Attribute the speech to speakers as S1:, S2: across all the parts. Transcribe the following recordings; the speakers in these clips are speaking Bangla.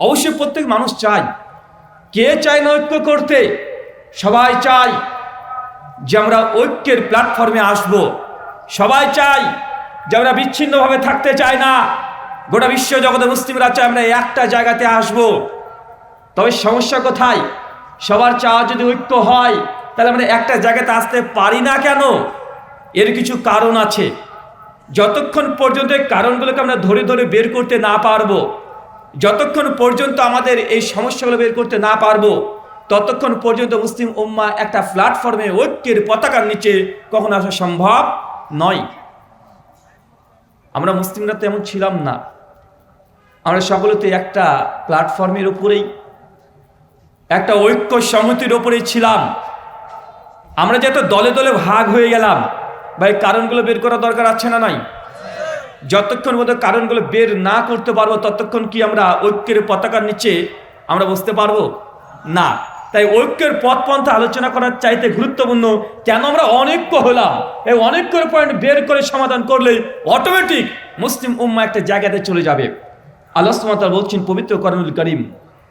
S1: অবশ্যই প্রত্যেক মানুষ চায়। কে চায় না ঐক্য করতে? সবাই চায় যে আমরা ঐক্যের প্ল্যাটফর্মে আসব। সবাই চায় যে আমরা বিচ্ছিন্নভাবে থাকতে চাই না। গোটা বিশ্ব জগতে মুসলিমরা চায় আমরা একটা জায়গাতে আসব। তবে সমস্যা কোথায়? সবার চাওয়া যদি ঐক্য হয়, তাহলে আমরা একটা জায়গাতে আসতে পারি না কেন? এর কিছু কারণ আছে। যতক্ষণ পর্যন্ত এই কারণগুলোকে আমরা ধরে ধরে বের করতে না পারবো, যতক্ষণ পর্যন্ত আমাদের এই সমস্যাগুলো বের করতে না পারবো, ততক্ষণ পর্যন্ত মুসলিম উম্মাহ একটা প্ল্যাটফর্মে ঐক্যের পতাকার নিচে কখনো আসা সম্ভব নয়। আমরা মুসলিমরা তো এমন ছিলাম না। আমরা সকলে তো একটা প্ল্যাটফর্মের উপরেই, একটা ঐক্য সংহতির উপরেই ছিলাম। আমরা যে এত দলে দলে ভাগ হয়ে গেলাম, ভাই কারণগুলো বের করা দরকার আছে না নাই? যতক্ষণ মধ্যে কারণগুলো বের না করতে পারবো, ততক্ষণ কি আমরা ঐক্যের পতাকার নিচে আমরা বসতে পারবো না। তাই ঐক্যের পথপন্থা আলোচনা করার চাইতে গুরুত্বপূর্ণ কেন আমরা অনৈক্য হলাম। এই অনৈক্যের পয়েন্ট বের করে সমাধান করলে অটোমেটিক মুসলিম উম্মাহ একটা জায়গাতে চলে যাবে। আল্লাহ সুবহানাহু ওয়া তাআলা বলছেন পবিত্র কোরআনুল কারীম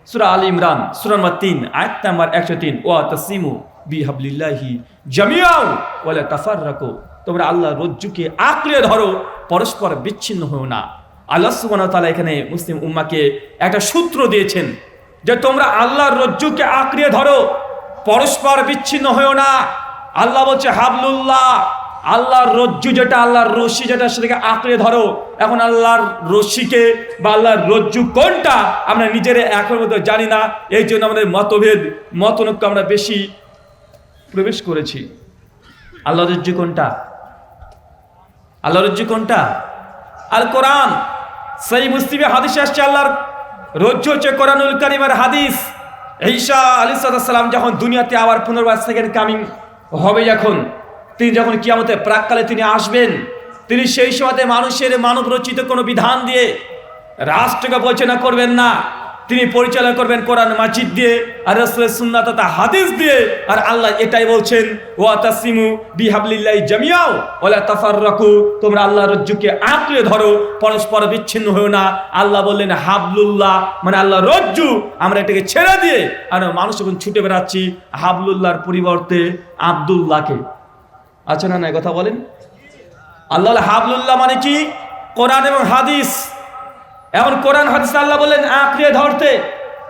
S1: সূরা আল ইমরান সূরা নম্বর 3 আয়াত নম্বর 103, ওয়া তাসিমু বিহাবলিল্লাহি জামিআন ওয়া লা তাফাররাকু, তোমরা আল্লাহর রজ্জুকে আঁকড়ে ধরো, পরস্পর বিচ্ছিন্ন হও না। আল্লাহ সুবহানাহু ওয়া তাআলা এখানে মুসলিম উম্মাহকে একটা সূত্র দিয়েছেন যে তোমরা আল্লাহর রজ্জুকে আঁকড়ে ধরো, পরস্পর বিচ্ছিন্ন হও না। আল্লাহ বলছে হাবলুল্লাহ, আল্লাহর রজ্জু যেটা, আল্লাহর রশি যেটা, সেটাকে আঁকড়ে ধরো। এখন আল্লাহর রশিকে বা আল্লাহর রজ্জু কোনটা আমরা নিজেরা এখন মতো জানি না। এই জন্য আমাদের মতনৈক্য আমরা বেশি প্রবেশ করেছি। আল্লাহর রজ্জু কোনটা? আল্লাহর রজ্জু কোনটা? আল কোরআন। সেই মুসলিমে হাদিসে আসছে আল্লাহর রজ্জু হচ্ছে কোরআনুল কারীমের হাদিস। ঈসা আলাইহিস সালাম যখন দুনিয়াতে আবার পুনর্বার সেকেন্ড কামিং হবে, তিনি যখন কিয়ামতের প্রাককালে তিনি আসবেন, তিনি সেই সময়তে মানুষের মানব রচিত কোনো বিধান দিয়ে রাষ্ট্রকে পরিচালনা করবেন না। তিনি পরিচালনা করবেন কোরআন মাজিদ দিয়ে আর রাসূলের সুন্নাত তথা হাদিস দিয়ে। আর আল্লাহ এটাই বলছেন, ওয়া তাসিমু বিহাবলিল্লাহি জামিআ ওয়া লা তাফাররাকু, তোমরা আল্লাহর রজ্জুকে আঁকড়ে ধরো, পরস্পর বিচ্ছিন্ন হও না। আল্লাহ বললেন হাবলুল্লাহ, মানে আল্লাহর রজ্জু। আমরা এটাকে ছেড়ে দিয়ে আর মানুষ এখন ছুটে বেড়াচ্ছি হাবলুল্লাহর পরিবর্তে আব্দুল্লাহকে। আচ্ছা না নাই কথা বলেন? আল্লাহ হাবলুল্লাহ মানে কি? কোরআন এবং হাদিস। এখন কোরআন হাদিস আল্লাহ বললেন আঁকড়ে ধরতে,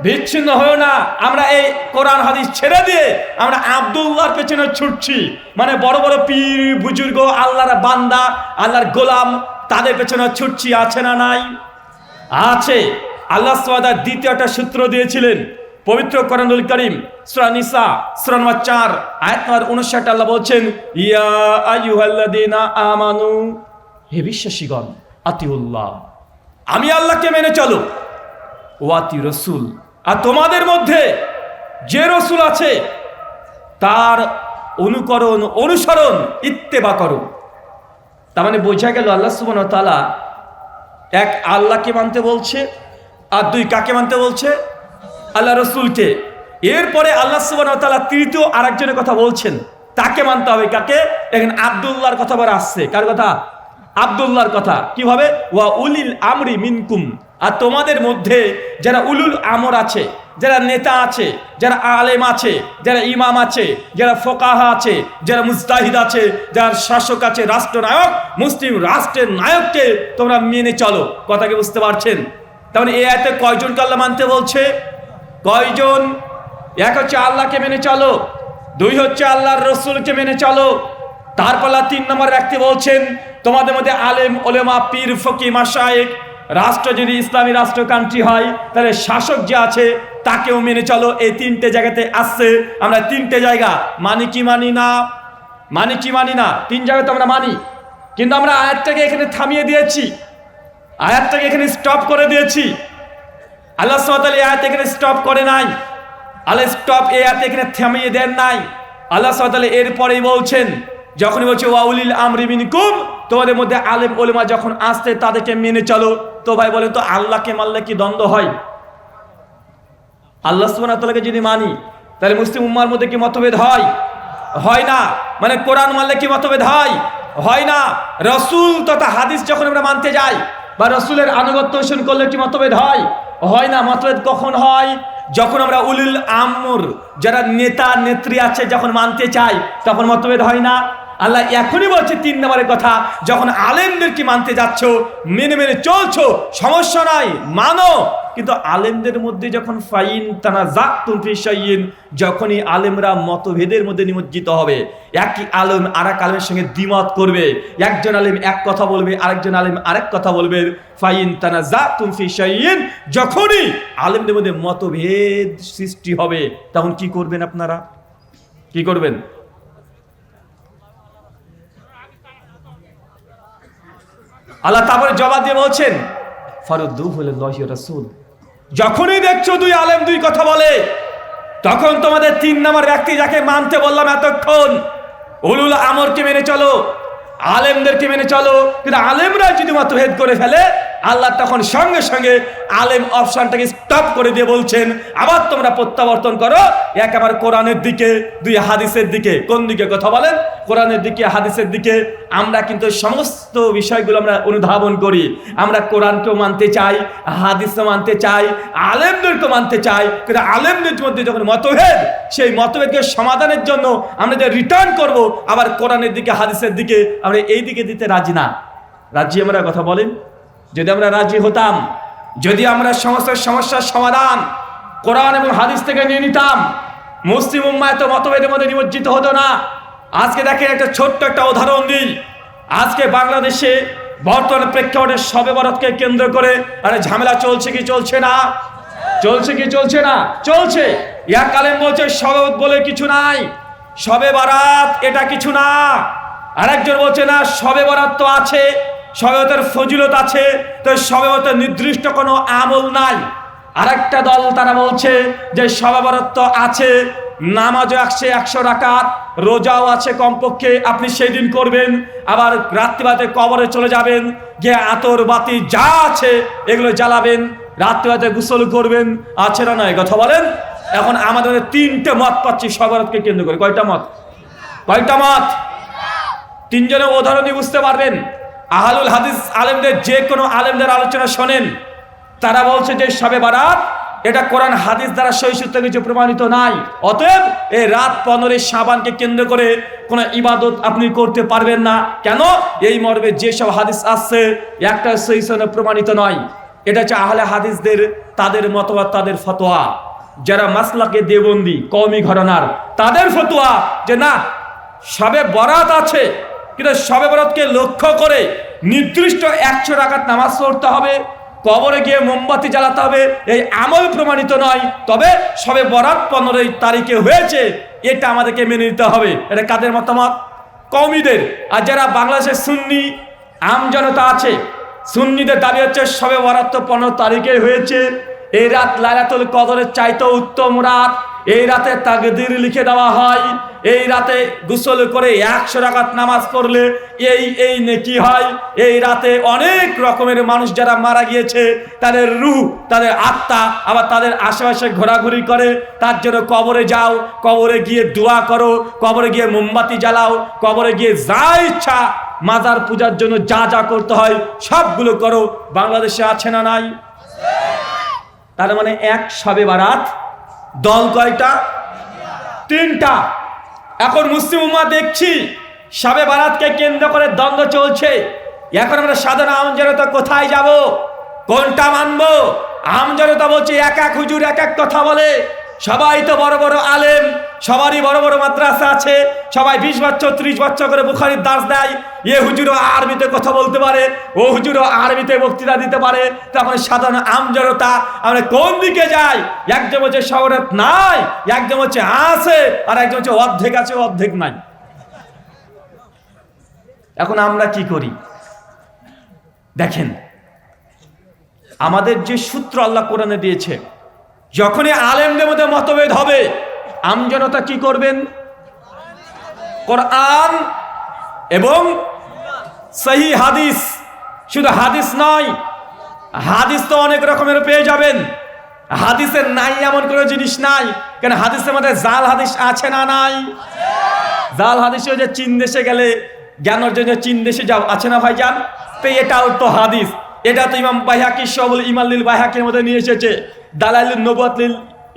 S1: বিচ্ছিন্ন হয়েও না। আমরা এই কোরআন হাদিস ছেড়ে দিয়ে আমরা আব্দুল্লাহর পেছনে ছুটছি, মানে বড় বড় পীর বুজুর্গ, আল্লাহর বান্দা, আল্লাহর গোলাম, তাদের পেছনে ছুটছি। আছে না নাই? আছে। আল্লাহ সুবহানাহু ওয়া তাআলা দ্বিতীয় একটা সূত্র দিয়েছিলেন পবিত্র কোরআনুল কারীম সূরা নিসা সূরা নম্বর 4 আয়াত নম্বর 59। আল্লাহ বলছেন, ইয়া আইয়ুহাল্লাযীনা আমানু, হে বিশ্বাসীগণ, আতিউল্লাহ, আমি আল্লাহকে মেনে চলো, ওয়াতি রাসূল, আর তোমাদের মধ্যে যে রাসূল আছে তার অনুসরণ ইত্তেবা করো। তার মানে বোঝা গেল আল্লাহ সুবহানাহু ওয়া তাআলা এক আল্লাহকে মানতে বলছে, আর দুই কাকে মানতে বলছে? আল্লাহ রসুলকে। এরপরে আল্লাহ সুবহানাহু ওয়া তাআলা তৃতীয় আরেকজনের কথা বলছেন, তাকে মানতে হবে। কাকে? এখানে আব্দুল্লাহর কথা বলা আসছে। কার কথা? আব্দুল্লাহর কথা। কিভাবে? ওয়া উলিল আমরি মিনকুম, আর তোমাদের মধ্যে যারা উলুল আমর আছে, যারা নেতা আছে, যারা আলেম আছে, যারা ইমাম আছে, যারা ফোকাহা আছে, যারা মুজতাহিদ আছে, যারা শাসক আছে, রাষ্ট্রনায়ক, মুসলিম রাষ্ট্রের নায়ককে তোমরা মেনে চলো। কথা কি বুঝতে পারছেন? তার মানে এই আয়াতে কয়জনকে আল্লাহ মানতে বলছে? কয়জন? এক হচ্ছে আল্লাহকে মেনে চলো, দুই হচ্ছে আল্লাহর রসুলকে মেনে চলো। তারপর 3 নম্বর ব্যক্তি বলছেন, তোমাদের মধ্যে আলেম ওলেমা পীর ফকি মাশায়েখ, রাষ্ট্র যদি ইসলামী রাষ্ট্র কান্ট্রি হয় তাহলে শাসক যে আছে তাকেও মেনে চলো। এই 3টে জায়গাতে আসছে। আমরা 3টে জায়গা মানি কি মানি না? মানি কি মানি না? 3 জায়গাতে আমরা মানি, কিন্তু আমরা আয়াতটাকে এখানে থামিয়ে দিয়েছি, আয়াতটাকে এখানে স্টপ করে দিয়েছি। আল্লাহ সুবহানাহু ওয়া তাআলা এই আয়াত এখানে স্টপ করে নাই। আল্লাহ স্টপ এই আয়াত এখানে থামিয়ে দেন নাই। আল্লাহ সুবহানাহু ওয়া তাআলা এরপরেই বলছেন, যখনই বলছে ওয়া উলিল আমরি মিনকুম, তোমাদের মধ্যে আলেম ওলেমা যখন আসতে তাদেরকে মেনে চলো। তো ভাই বলেন তো আল্লাহকে মানলে কি দ্বন্দ্ব হয়? আল্লাহ সুবহানাহু ওয়া তাআলাকে যদি মানি তাহলে মুসলিম উম্মাহর মধ্যে কি মতভেদ হয়? হয় না। মানে কোরআন মানলে কি মতভেদ হয়? হয় না। রসুল তথা হাদিস যখন আমরা মানতে যাই বা রসুলের আনুগত্য পোষণ করলে কি মতভেদ হয়? হয় না। মতভেদ কখন হয়? যখন আমরা উলুল আমর যারা নেতা নেত্রী আছে যখন মানতে চাই তখন মতভেদ হয় না। আল্লাহ এখনই বলছে ৩ নম্বরের কথা, যখন আলেমদেরকে মানতে যাচ্ছ, মেনে মেনে চলছো, সমস্যা নাই, মানো। কিন্তু আলেমদের মধ্যে যখন ফাইন তানাজাতুম ফি শাইইন, যখনই আলেমরা মতভেদের মধ্যে নিমজ্জিত হবে, একই আলেম আরেক আলেমের সঙ্গে দ্বিমত করবে, একজন আলেম এক কথা বলবে, আরেকজন আলেম আরেক কথা বলবে, ফাইন তানাজাতুম ফি শাইইন, যখনই আলেমদের মধ্যে মতভেদ সৃষ্টি হবে তখন কি করবেন আপনারা? কি করবেন? আল্লাহ তারপরে জবাব দিয়ে বলছেন ফারুদ্দুহু ইলাল্লাহি ওয়া রাসূল, যখনই দেখছো দুই আলেম দুই কথা বলে, তখন তোমাদের ৩ নম্বর ব্যক্তি যাকে মানতে বললাম এতক্ষণ, উলুল আমরকে মেনে চলো, আলেমদেরকে মেনে চলো। কিন্তু আলেমরা যদি মতভেদ করে ফেলে, আল্লাহ তখন সঙ্গে সঙ্গে আলেম অপশনটাকে স্টপ করে দিয়ে বলছেন আবার তোমরা প্রত্যাবর্তন করো এক আমার কোরআনের দিকে, দুই হাদিসের দিকে। কোন দিকে কথা বলেন? কোরআনের দিকে, হাদিসের দিকে। আমরা কিন্তু সমস্ত বিষয়গুলো আমরা অনুধাবন করি। আমরা কোরআনকেও মানতে চাই, হাদিসও মানতে চাই, আলেমদেরকেও মানতে চাই। কিন্তু আলেমদের মধ্যে যখন মতভেদ, সেই মতভেদকে সমাধানের জন্য আমরা যে রিটার্ন করব আবার কোরআনের দিকে, হাদিসের দিকে, আমরা এই দিকে দিতে রাজি না। রাজি আমরা? কথা বলেন। যদি আমরা রাজি হতাম, যদি আমরা সমস্ত সমস্যার সমাধান কোরআন এবং হাদিস থেকে নিয়ে নিতাম, মুসলিম উম্মাহ এত মতভেদের মধ্যে নিমজ্জিত হতো না। আজকে দেখেন একটা ছোট্ট একটা উদাহরণ দিই। আজকে বাংলাদেশে বর্তমান প্রেক্ষাপটে শবে বরাতকে কেন্দ্র করে আরে ঝামেলা চলছে কি চলছে না? চলছে কি চলছে না? চলছে। এক আলেম বলছে শবে বরাত বলে কিছু নাই, শবে বরাত এটা কিছু না। আরেকজন বলছে না, শবে বরাত তো আছে, শবে বরাতের ফজিলত আছে, তো শবে বরাতের নির্দিষ্ট কোনো আমল নাই। আরেকটা দল তারা বলছে যে শবে বরাত তো আছে, নামাজও 100 রাকাত, রোজাও আছে কমপক্ষে, আপনি সেই দিন করবেন, আবার রাত্রিবাতে কবরে চলে যাবেন, গিয়ে আতর বাতি যা আছে এগুলো জ্বালাবেন, রাত্রিবাতে গোসল করবেন, আছে না নয়? কথা বলেন। এখন আমাদের 3টে মত পাচ্ছি শবে বরাতকে কেন্দ্র করে। কয়টা মত? কয়টা মত? 3 জনের উদাহরণই বুঝতে পারবেন। আহলুল হাদিস আলেমদের, যে কোনো আলেমদের আলোচনা শোনেন, তারা বলছে যে শবে বরাত এটা কোরআন হাদিস দ্বারা সহি সূত্রে কিছু প্রমাণিত নাই, অতএব এই রাত 15 শাবানকে কেন্দ্র করে কোনো ইবাদত আপনি করতে পারবেন না। কেন? এই মর্মে যেসব হাদিস আসছে একটা সহি সনদে প্রমাণিত নয়। এটা হচ্ছে আহলে হাদিসদের তাদের মতবাদ, তাদের ফতোয়া। যারা মাসলাকে দেওবন্দি কওমি ঘরানার, তাদের ফতোয়া যে না, শবে বরাত আছে, কিন্তু শবে বরাতকে লক্ষ্য করে নির্দিষ্ট 100 রাকাত নামাজ পড়তে হবে, কবরে গিয়ে মোমবাতি জ্বালাতে হবে, এই আমল প্রমাণিত নয়। তবে শবে বরাত 15 তারিখে হয়েছে, এটা আমাদেরকে মেনে নিতে হবে। এটা কাদের মতামত? কওমিদের। আর যারা বাংলাদেশের সুন্নি আমজনতা আছে, সুন্নিদের দাবি হচ্ছে শবে বরাত তো 15 তারিখে হয়েছে, এই রাত লাইলাতুল কদরের চাইতেও উত্তম রাত, এই রাতে তাকদীর লিখে দেওয়া হয়, এই রাতে গোসল করে 100 রাকাত নামাজ পড়লে এই নেকি হয়, এই রাতে অনেক রকমের মানুষ যারা মারা গিয়েছে তাদের রূহ, তাদের আত্মা আবার তাদের আশেপাশে ঘোরাঘুরি করে, তার জন্য কবরে যাও, কবরে গিয়ে দোয়া করো, কবরে গিয়ে মোমবাতি জ্বালাও, কবরে গিয়ে যা ইচ্ছা মাজার পূজার জন্য যা যা করতে হয় সবগুলো করো। বাংলাদেশে আছে না নাই? তার মানে এক শবে বরাত দল কয়টা? 3টা। এখন মুসলিম উম্মাহ দেখছি শবে বরাতকে কেন্দ্র করে দ্বন্দ্ব চলছে। এখন আমরা সাধারণ আমজনতা কোথায় যাব? কোনটা মানবো? আমজনতা বলছে এক এক হুজুর এক এক কথা বলে, সবাই তো বড় বড় আলেম, সবারই বড় বড় মাদ্রাসা আছে, সবাই 20 বছর 30 বছর করে বুখারীর দাস দেয়, এ হুজুরও আরবিতে কথা বলতে পারে, ও হুজুরও আরবিতে বক্তৃতা দিতে পারে। তখন সাধারণ আমজনতা আমরা কোন দিকে যাই? একজন বলছে শবরাত নাই, একজন বলছে আছে, আর একজন হচ্ছে অর্ধেক আছে অর্ধেক নাই। এখন আমরা কি করি? দেখেন, আমাদের যে সূত্র আল্লাহ কোরআনে দিয়েছে, যখনই আলেমদের মধ্যে মতভেদ হবে আমজনতা কি করবেন? কোরআন এবং সহি হাদিস, শুধু হাদিস নয়, হাদিস তো অনেক রকমের পেয়ে যাবেন, হাদিসের নাই এমন কোনো জিনিস নাই। কেন? হাদিসের মধ্যে জাল হাদিস আছে না নাই? জাল হাদিস যে চীন দেশে গেলে জ্ঞান অর্জনের চীন দেশে যাও, আছে না ভাইজান? তো এটাও তো হাদিস। এটা তো ইমাম বাইহাকি শুআবুল ঈমান লিল বাইহাকির মধ্যে নিয়ে এসেছে। দালাইলুন নবুওয়াত লিল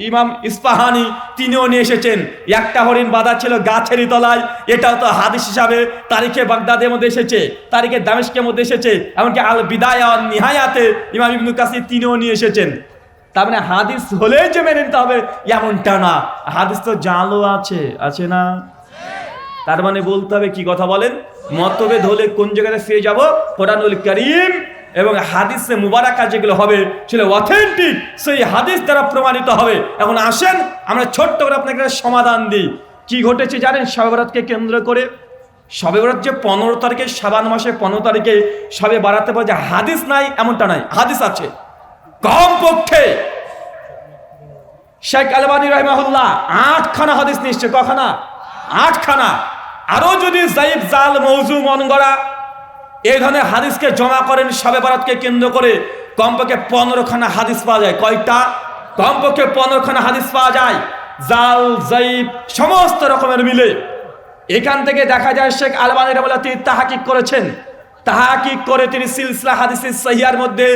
S1: ইমাম ইস্পাহানি তিনিও নিয়ে এসেছেন। একটা হরিণ বাঁধা ছিল গাছেরই তলায়, এটাও তো হাদিস হিসাবে তারিখে বাগদাদের মধ্যে এসেছে, তারিখে দামেস্কের মধ্যে এসেছে, এমনকি আল বিদায়া ওয়ান নিহায়াতে ইমাম ইবনে কাসির তিনিও নিয়ে এসেছেন। তার মানে হাদিস হলে যে মেনে নিতে হবে এমনটা না, হাদিস তো জালও আছে না? তার মানে বলতে হবে কি কথা বলেন, মতভেদ হলে কোন জায়গায় ফিরে যাব, কোরআনুল কারীম এবং হাদিসে মুবারাকা যেগুলো হবে সেগুলো অথেন্টিক, সেই হাদিস দ্বারা প্রমাণিত হবে। এখন আসেন আমরা ছোট্ট করে আপনাকে সমাধান দিই। কি ঘটেছে জানেন শবে বরাতকে কেন্দ্র করে? শবে বরাত যে 15 তারিখে, শাবান মাসে 15 তারিখে শবে বারাতে পারে, যে হাদিস নাই এমনটা নাই, হাদিস আছে। কমপক্ষে শেখ আলবানী রাহিমাহুল্লাহ 8খানা হাদিস নিশ্চয়, কখানা? 8খানা। আরো যদি যায়েব জাল মৌজু মন গড়া এই ধরনের হাদিসকে জমা করেন শবে বরাতকে কেন্দ্র করে, কমপক্ষে 15খানা হাদিস পাওয়া যায়। কয়টা? কমপক্ষে 15খানা হাদিস পাওয়া যায়, জাল যায়েব সমস্ত রকমের মিলে। এখান থেকে দেখা যায় শেখ আলবানী রাহিমাহুল্লাহ তিনি তাহকিক করেছেন। তাহকিক করে তিনি সিলসিলা হাদিসে সহিহার মধ্যে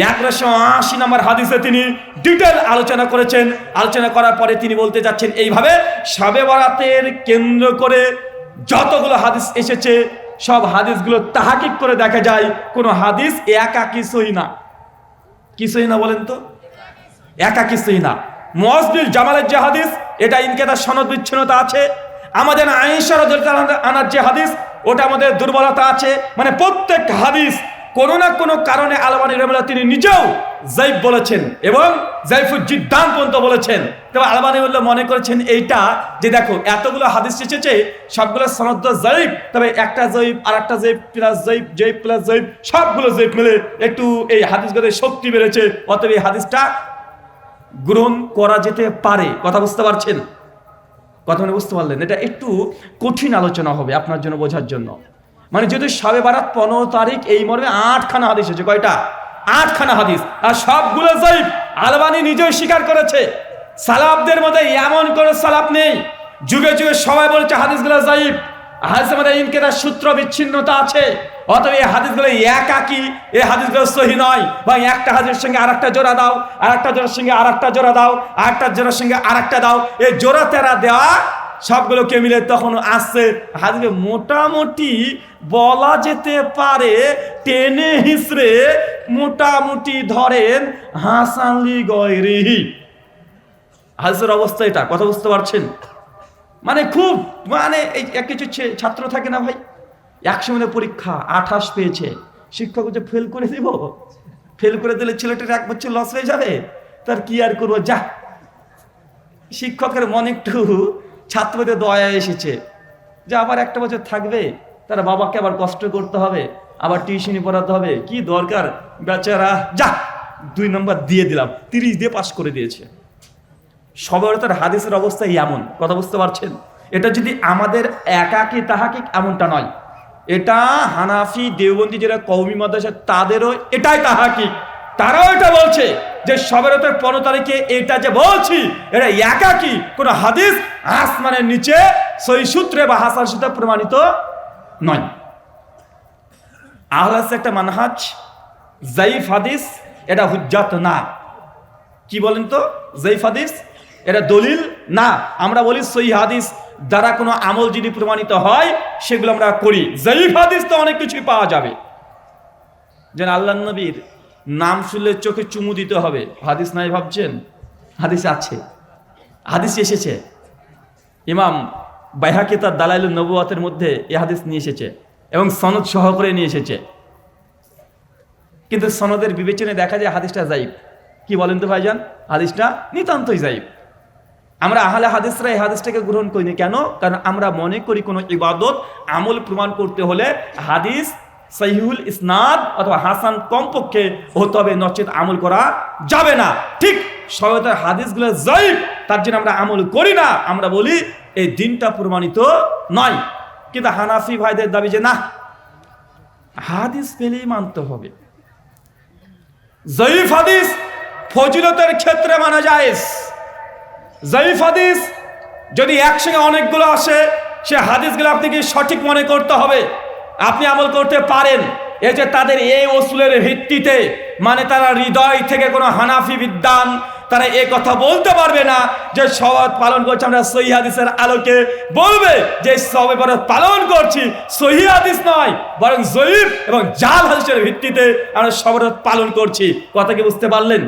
S1: 180 নম্বর হাদিসে তিনি ডিটেল আলোচনা করেছেন। আলোচনা করার পরে তিনি বলতে যাচ্ছেন এইভাবে, শবে বরাতের কেন্দ্র করে যতগুলো হাদিস এসেছে সব হাদিসগুলো তাহকিক করে দেখা যায় কোনো হাদিস একাকী সহিহ না। কি সহিহ না বলেন তো? একাকী সহিহ না। মুআজ বিন জামালের যে হাদিস, এটা ইনকিতা সনদ বিচ্ছিন্নতা আছে। আমাদের আয়েশা রাদিয়াল্লাহু আনহার যে হাদিস, ওটা আমাদের দুর্বলতা আছে। মানে প্রত্যেক হাদিস কোনো না কোনো কারণে আলবানী রাহিমাহুল্লাহ তিনি নিজেও যায়েব বলেছেন এবং যায়েফুল জিদ্দান পর্যন্ত বলেছেন। তবে আলবানী রাহিমাহুল্লাহ মনে করেছেন এইটা যে দেখো এতগুলো হাদিস এসেছে সবগুলো সনদ যায়েব, তবে একটা যায়েব আর একটা যায়েব প্লাস যায়েব, যায়েব প্লাস যায়েব, সবগুলো যায়েব মিলে একটু এই হাদিসগুলোর শক্তি বেড়েছে, অতএব এই হাদিসটা গ্রহণ করা যেতে পারে। কথা বুঝতে পারছেন? কথা মানে বুঝতে পারলেন? এটা একটু কঠিন আলোচনা হবে আপনার জন্য বোঝার জন্য। মানে যদি শবে বারাত 15 তারিখ এই মর্মে 8খানা হাদিস আছে। কয়টা? 8খানা হাদিস, আর সবগুলো যায়েব। আলবানী নিজেও স্বীকার করেছে। সালাফদের মধ্যে এমন কোনো সালাফ নেই, যুগে যুগে সবাই বলেছে হাদিসগুলো যায়েব। হাদিসের মধ্যে ইনকিতার সূত্র বিচ্ছিন্নতা আছে, অতএব এই হাদিসগুলো একাকী, এই হাদিসগুলো সহিহ নয়। বা একটা হাদিসের সঙ্গে আরেকটা জোড়া দাও, আরেকটা জোড়ার সঙ্গে আরেকটা জোড়া দাও, আরেকটা জোড়ার সঙ্গে আরেকটা দাও, এই জোড়া তেরা দেওয়া সবগুলোকে মিলে তখন আসছে হাদিসে মোটামুটি বলা যেতে পারে, টেনে হিসড়ে মোটামুটি ধরেন হাসান লি গয়রিহি। হাদিসের অবস্থা এটা। কথা বুঝতে পারছেন? মানে খুব মানে এই কিছু ছাত্র থাকে না ভাই, 100 মধ্যে পরীক্ষা 28 পেয়েছে, শিক্ষক যে ফেল করে দিব, ফেল করে দিলে ছেলেটার 1 বছর লস হয়ে যাবে, তার কি আর করবো, যা। শিক্ষকের মনে একটু ছাত্রদের দয়া এসেছে যে আবার 1 বছর থাকবে, তার বাবাকে আবার কষ্ট করতে হবে, আবার টিউশনি পড়াতে হবে, কি দরকার, বেচারা যা 2 নম্বর দিয়ে দিলাম, 30 দিয়ে পাস করে দিয়েছে। শবে বরাতের হাদিসের অবস্থা এমন। কথা বুঝতে পারছেন? এটা যদি আমাদের একাকী তাহকিক এমনটা নয়, এটা হানাফি দেওবন্দি যারা কওমি মাদ্রাসা তাদেরও এটাই তাহকিক। তারাও এটা বলছে যে শবে বরাতের 15 তারিখে এটা যে বলছি এটা একাকী কোনো হাদিস আসমানের নিচে সহিহ সূত্রে বা হাসান সূত্রে প্রমাণিত নয়। আহলে হাদিসের একটা মানহাজ, যায়েফ হাদিস এটা হুজ্জাত না। কি বলেন তো? যায়েফ হাদিস এটা দলিল না। আমরা বলি সহিহ হাদিস দ্বারা কোনো আমল যদি প্রমাণিত হয় সেগুলো আমরা করি। যায়েফ হাদিস তো অনেক কিছুই পাওয়া যাবে, যেন আল্লাহর নবীর নাম শুনলে চোখে চুমু দিতে হবে, হাদিস নাই ভাবছেন? হাদিস আছে, হাদিস এসেছে। ইমাম বাইহাকি তার দালাইলুন নবুওয়াতের মধ্যে এই হাদিস নিয়ে এসেছে এবং সনদ সহকারে নিয়ে এসেছে, কিন্তু সনদের বিবেচনায় দেখা যায় হাদিসটা যায়েফ। কি বলেন তো ভাইজান? হাদিসটা নিতান্তই যায়েফ। আমরা আহলে হাদিসরা এই হাদিসটাকে গ্রহণ করিনি। কেন? কারণ আমরা মনে করি কোনো ইবাদত আমল প্রমাণ করতে হলে হাদিস সহিহুল ইসনাদ অথবা হাসান কমপক্ষে হতে হবে, নচেত আমল করা যাবে না। ঠিক শবে বরাতের হাদিসগুলো যায়েফ, তার জন্য আমরা আমল করি না, আমরা বলি এই দিনটা প্রমাণিত নয়। কিন্তু হানাফি ভাইদের দাবি যে না, হাদিস পেলেই মানতে হবে। যায়েফ হাদিস ফজিলতের ক্ষেত্রে মানা জায়েজ। যায়েফ হাদিস যদি একসঙ্গে অনেকগুলো আসে, সে হাদিসগুলো আপনাকে সঠিক মনে করতে হবে। আপনি আমল করতে পারেন, এই যে তাদের এই অসুলের ভিত্তিতে, মানে তারা হৃদয় থেকে কোনো হানাফি বিদ্বান তারা এ কথা বলতে পারবে না যে শওয়াত পালন করছে আমরা সহিহ হাদিসের আলোকে, বলবে যে শবে বরাত পালন করছি সহিহ হাদিস নয় বরং জয়ীফ এবং জাল হাদিসের ভিত্তিতে আমরা শবে বরাত পালন করছি। কথা কি বুঝতে পারলেন?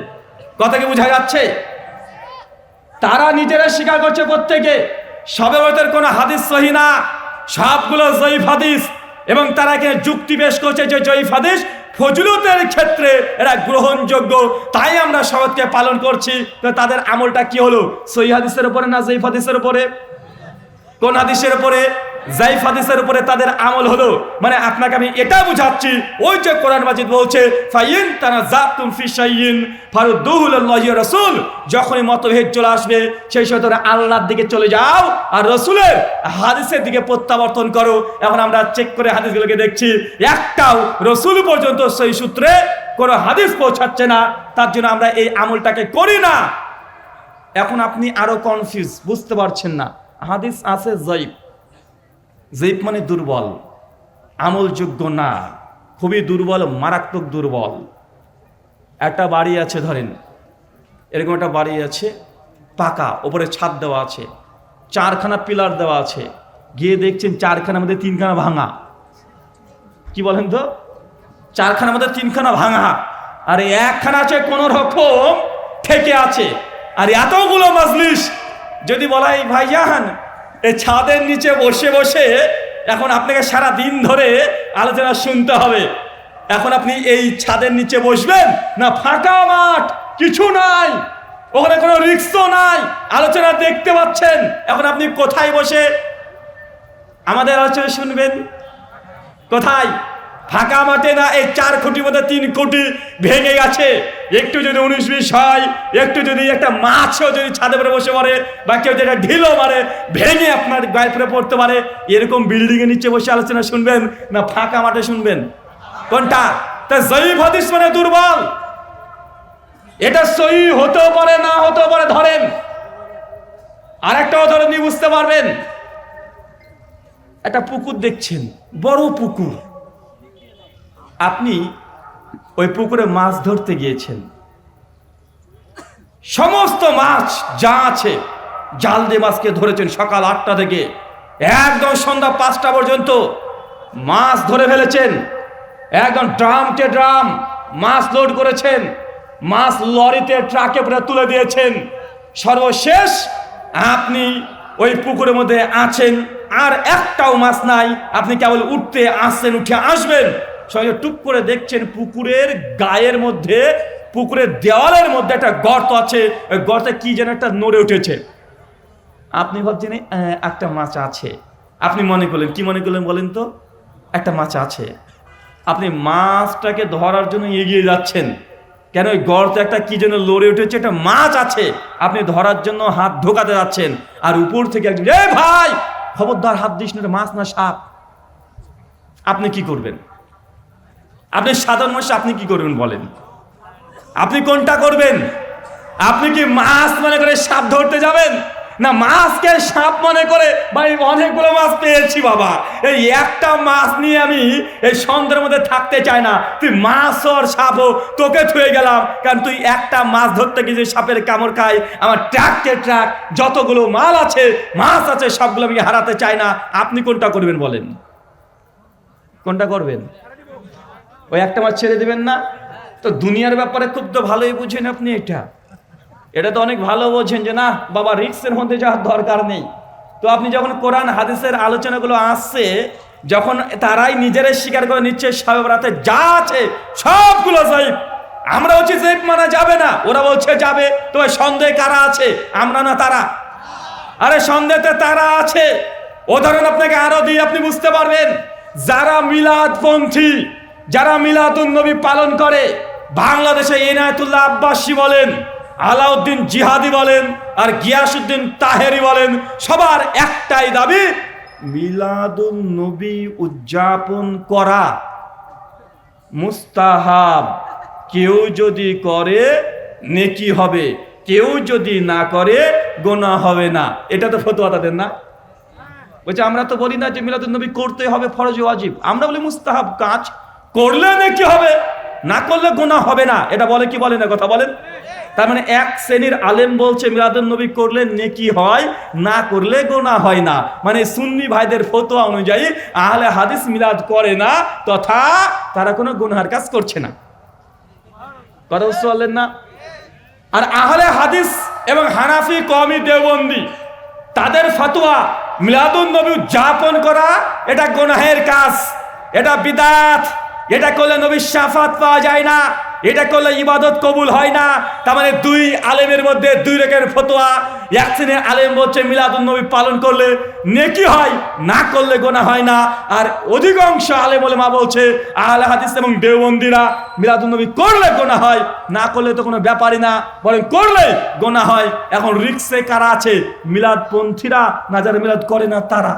S1: কথা কি বোঝা যাচ্ছে? তারা নিজেরা স্বীকার করছে প্রত্যেকে শবে বরাতের কোনো হাদিস সহিহ না, সবগুলো জয়ীফ হাদিস, এবং তারা এখানে যুক্তি পেশ করছে যে জয়ীফ হাদিস ফজিলতের ক্ষেত্রে এরা গ্রহণযোগ্য, তাই আমরা শরৎকে পালন করছি। তো তাদের আমলটা কি হলো? সহিহ হাদিসের উপরে না জয়ীফ হাদিসের উপরে? কোন হাদিসের উপরে? জয়ীফ হাদিসের উপরে তাদের আমল হলো। মানে আপনাকে আমি এটা বুঝাচ্ছি, ওই যে কোরআন মাজিদ বলছে ফাইন তানাজাতুম ফি শাইইন ফারুদ্দুহু লিল্লাহি ওয়া রাসূল, যখনই মতভেদ চলে আসবে সেই সময় তোমরা আল্লাহর দিকে চলে যাও আর রাসূলের হাদিসের দিকে প্রত্যাবর্তন করো। এখন আমরা চেক করে হাদিসগুলোকে দেখছি, একটাও রাসূল পর্যন্ত সেই সূত্রে কোনো হাদিস পৌঁছাচ্ছে না, তার জন্য আমরা এই আমলটাকে করি না। এখন আপনি আরো কনফিউজ, বুঝতে পারছেন না। হাদিস আছে জয়ীফ, জয়ীফ মানে দুর্বল, আমলযোগ্য না, খুবই দুর্বল, মারাত্মক দুর্বল। একটা বাড়ি আছে, ধরেন এরকম একটা বাড়ি আছে, পাকা, ওপরে ছাদ দেওয়া আছে, 4খানা পিলার দেওয়া আছে, গিয়ে দেখছেন 4খানার মধ্যে 3খানা ভাঙা। কি বলেন তো? 4খানার মধ্যে 3খানা ভাঙা, আর 1খানা আছে কোন রকম ঠেকে আছে। আর এতগুলো মাজলিস, যদি বলা হয় ভাইজান এই ছাদের নিচে বসে বসে এখন আপনাকে সারা দিন ধরে আলোচনা শুনতে হবে, এখন আপনি এই ছাদের নিচে বসবেন না ফাঁকা মাঠ, কিছু নাই, ওখানে কোনো রিস্কও নাই, আলোচনা দেখতে পাচ্ছেন, এখন আপনি কোথায় বসে আমাদের আলোচনা শুনবেন? কোথায়? ফাঁকা মাঠে না এই 4 কোটির মধ্যে 3 কোটি ভেঙে গেছে, একটু যদি 19-20 হয়, একটু যদি একটা মাছও যদি ছাদে পরে বসে পড়ে বা কেউ যেটা ঢিলো মারে ভেঙে আপনার গায়ে পরে পড়তে পারে, এরকম বিল্ডিং এর নিচে বসে আলোচনা শুনবেন না ফাঁকা মাঠে শুনবেন? কোনটা? তা জয়ীফ হাদিস মানে দুর্বল, এটা সহিহ হতেও পারে না হতেও পারে। ধরেন আরেকটাও ধরেন, নিয়ে বুঝতে পারবেন। একটা পুকুর দেখছেন, বড় পুকুর, আপনি ওই পুকুরে মাছ ধরতে গিয়েছেন, সমস্ত মাছ যা আছে জাল দিয়ে মাছকে ধরেছেন, সকাল 8টা থেকে একদম সন্ধ্যা 5টা পর্যন্ত মাছ ধরে ফেলেছেন, একদম ড্রামকে ড্রাম মাছ লোড করেছেন, মাছ লরিতে ট্রাকে পুরো তুলে দিয়েছেন। সর্বশেষ আপনি ওই পুকুরের মধ্যে আছেন, আর একটাও মাছ নাই, আপনি কেবল উঠতে আসছেন, উঠে আসবেন, সঙ্গে টুক করে দেখছেন পুকুরের গায়ের মধ্যে, পুকুরের দেওয়ালের মধ্যে একটা গর্ত আছে, ওই গর্তে কি যেন একটা নড়ে উঠেছে। আপনি ভাবছেন একটা মাছ আছে, আপনি মনে করলেন, কি মনে করলেন বলেন তো? একটা মাছ আছে। আপনি মাছটাকে ধরার জন্য এগিয়ে যাচ্ছেন, কেন? ওই গর্তে একটা কি যেন লড়ে উঠেছে, একটা মাছ আছে, আপনি ধরার জন্য হাত ঢোকাতে যাচ্ছেন, আর উপর থেকে একজন এ ভাই খবরদার হাত দিস না, মাছ না সাপ। আপনি কি করবেন? আপনি সাধারণ মানুষ, আপনি কি করবেন বলেন? আপনি কোনটা করবেন? আপনি কি মাছ মনে করে সাপ ধরতে যাবেন, না মাছকে সাপ মনে করে ভাই অনেকগুলো মাছ পেয়েছি বাবা, এই একটা মাছ নিয়ে আমি এই সন্ধ্যের মধ্যে থাকতে চাই না, তুই মাছ আর সাপও তোকে থুয়ে গেলাম, কারণ তুই একটা মাছ ধরতে গিয়ে সাপের কামড় খাই, আমার ট্রাককে ট্রাক যতগুলো মাল আছে মাছ আছে সবগুলো আমি হারাতে চাই না। আপনি কোনটা করবেন বলেন? কোনটা করবেন? ওই একটা মাছ ছেড়ে দিবেন না? তো দুনিয়ার ব্যাপারে খুব তো ভালোই বুঝেন আপনি, এটা তো অনেক ভালো বোঝেন যে না বাবা রিস্কের মধ্যে যাওয়ার দরকার নেই। তো আপনি যখন কোরআন হাদিসের আলোচনাগুলো আসছে, যখন তারাই নিজেরাই স্বীকার করে নিচ্ছে শবে বরাতে যা আছে সবগুলো জয়ীফ, আমরা বলছি জয়ীফ মানা যাবে না, ওরা বলছে যাবে। তো সন্দেহ কারা আছে? আমরা না তারা? আরে সন্দেহতে তারা আছে। উদাহরণ আপনাকে আরো দিই, আপনি বুঝতে পারবেন। যারা মিলাদপন্থী, যারা মিলাদুন নবী পালন করে, বাংলাদেশে ইনায়েতুল্লাহ আব্বাসী বলেন, আলাউদ্দিন জিহাদি বলেন, আর গিয়াসউদ্দিন তাহেরি বলেন, সবার একটাই দাবি মিলাদুন নবী উদযাপন করা মুস্তাহাব। কেউ যদি করে নেকি হবে, কেউ যদি না করে গোনাহ হবে না। এটা তো ফতোয়া তাদের না? বলছে আমরা তো বলি না যে মিলাদুন নবী করতে হবে ফরজ ওয়াজিব, আমরা বলি মুস্তাহাব কাজ, করলে নাকি হবে, না করলে গুনাহ হবে না। এটা বলে কি বলে না, কথা বলেন। তার মানে এক শ্রেণীর আলেম বলছে মিলাদুন নবী করলে নেকি হয়, না করলে গুনাহ হয় না। মানে সুন্নি ভাইদের ফতোয়া অনুযায়ী আহলে হাদিস মিলাদ করে না, তথা তারা কোনো গুনাহের কাজ করছে না। কথা বুঝতে পারলেন না? আর আহলে হাদিস এবং হানাফি কওমি দেওবন্দি তাদের ফতোয়া মিলাদুন নবী উদযাপন করা এটা গুনাহের কাজ, এটা বিদআত, এটা করলে নবীর শাফাত পাওয়া যায় না, এটা করলে ইবাদত কবুল হয় না। তার মানে দুই আলেমের মধ্যে দুই রকমের ফতোয়া। এক শ্রেণীর আলেম বলছে মিলাদুন নবী পালন করলে নেকি হয়, না করলে গুনাহ হয় না। আর অধিকাংশ আলেম ওলামা বলছে আহলে হাদিস এবং দেওবন্দিরা মিলাদুন নবী করলে গুনাহ হয়, না করলে তো কোনো ব্যাপারই না, বরং করলে গুনাহ হয়। এখন রিক্সে কারা আছে, মিলাদপন্থীরা না যারা মিলাদ করে না তারা?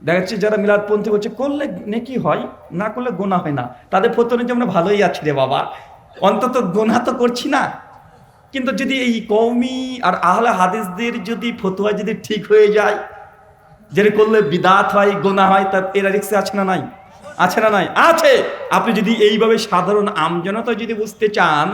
S1: দেখা যাচ্ছে যারা মিলাদপন্থী বলছে করলে নেকি হয়, না করলে গুনাহ হয় না, তাদের ফতোয়া যে আমরা ভালোই আছি রে বাবা, অন্তত গুনাহ তো করছি না। কিন্তু যদি এই কওমি আর আহলে হাদিসদের যদি ফতোয়া যদি ঠিক হয়ে যায়, যেটা করলে বিদআত হয়, গুনাহ হয়, তার এরা রিক্সে আছে না নাই? আছে না নাই? আছে। আপনি যদি এইভাবে সাধারণ আমজনতা যদি বুঝতে চান,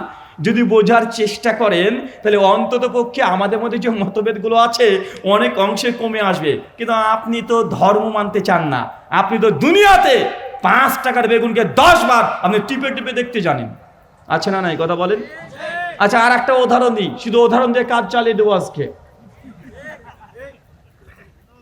S1: যদি বোঝার চেষ্টা করেন, তাহলে অন্তত পক্ষে আমাদের মধ্যে যে মতভেদগুলো আছে অনেক অংশে কমে আসবে। কিন্তু আপনি তো ধর্ম মানতে চান না, আপনি তো দুনিয়াতে 5 টাকার বেগুনকে 10 বার আপনি টিপে টিপে দেখতে জানেন। আছে না নাই? কথা বলেন। আচ্ছা, আর একটা উদাহরণ দিই, শুধু উদাহরণ দিয়ে কাজ চালিয়ে দেবো আজকে।